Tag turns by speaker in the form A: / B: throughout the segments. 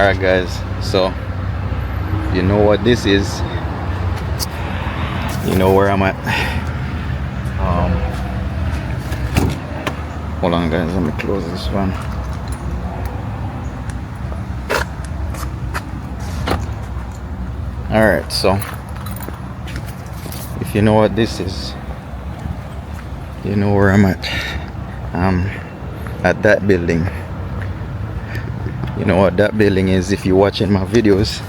A: Alright guys, so you know what this is, you know where I'm at. Hold on guys, let me close this one. Alright, so if you know what this is, you know where I'm at. At that building. You know what that building is if you're watching my videos.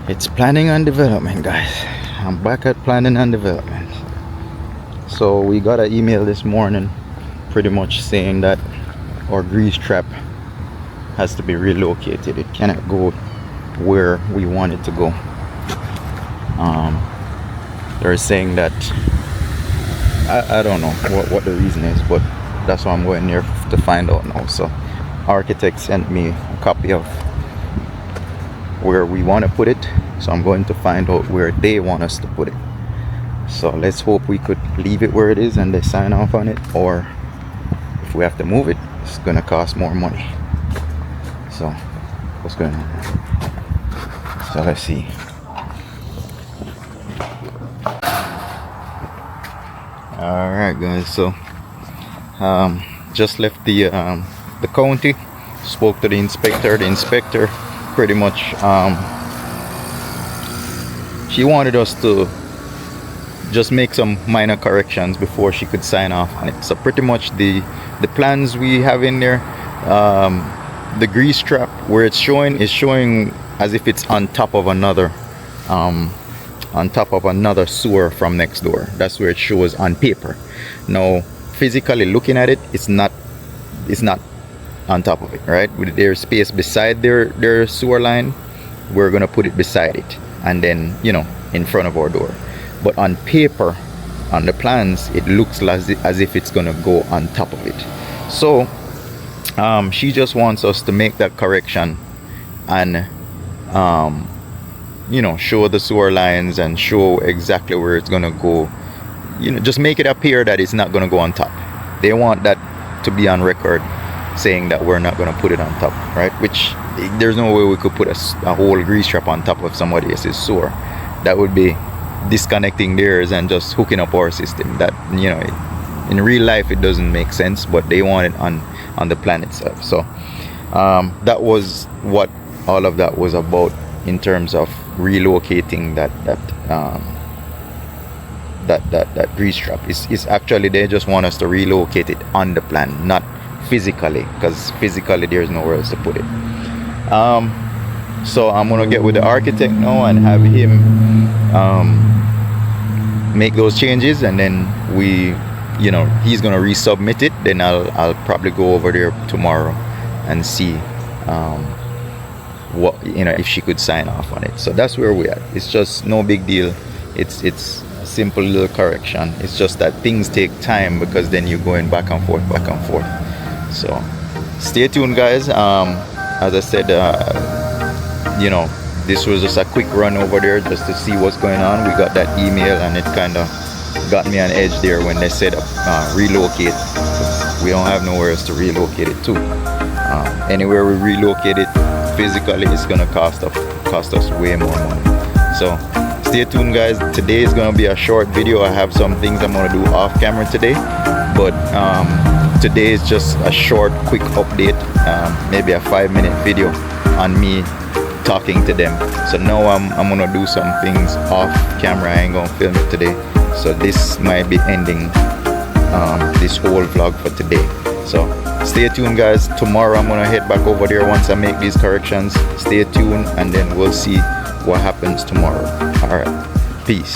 A: It's planning and development, guys. I'm back at planning and development. So we got an email this morning pretty much saying that our grease trap has to be relocated. It cannot go where we want it to go. They're saying that I don't know what the reason is, but that's why I'm going there to find out now. So architect sent me a copy of where we want to put it, so I'm going to find out where they want us to put it. So let's hope we could leave it where it is and they sign off on it, or if we have to move it, it's gonna cost more money. So what's going on? So let's see. Alright guys, so just left the county, spoke to the inspector. The inspector pretty much she wanted us to just make some minor corrections before she could sign off on it. So pretty much the plans we have in there, the grease trap where it's showing is showing as if it's on top of another sewer from next door. That's where it shows on paper. Now physically looking at it, it's not on top of it, right? With their space beside their sewer line, we're gonna put it beside it, and then, you know, in front of our door. But on paper, on the plans, it looks as if it's gonna go on top of it. So she just wants us to make that correction and you know, show the sewer lines and show exactly where it's gonna go. You know, just make it appear that it's not gonna go on top. They want that to be on record, saying that we're not gonna put it on top, right? Which there's no way we could put a whole grease trap on top of somebody else's sewer. That would be disconnecting theirs and just hooking up our system. That, you know, in real life it doesn't make sense, but they want it on the plan itself. So that was what all of that was about in terms of relocating that grease trap. Is actually they just want us to relocate it on the plan, not physically, because physically there's nowhere else to put it. So I'm gonna get with the architect now and have him make those changes, and then he's gonna resubmit it. Then I'll probably go over there tomorrow and see what, you know, if she could sign off on it. So that's where we're at. It's just no big deal. It's a simple little correction. It's just that things take time, because then you're going back and forth. So stay tuned, guys. As I said, you know, this was just a quick run over there just to see what's going on. We got that email and it kind of got me on edge there when they said relocate. We don't have nowhere else to relocate it to. Anywhere we relocate it physically, it's gonna cost us way more money. So stay tuned, guys. Today is gonna be a short video. I have some things I'm gonna do off camera today, but today is just a short quick update, maybe a 5-minute video on me talking to them. So now I'm gonna do some things off camera. I ain't gonna film it today, so this might be ending this whole vlog for today. So stay tuned, guys. Tomorrow I'm gonna head back over there once I make these corrections. Stay tuned, and then we'll see what happens tomorrow. All right, peace.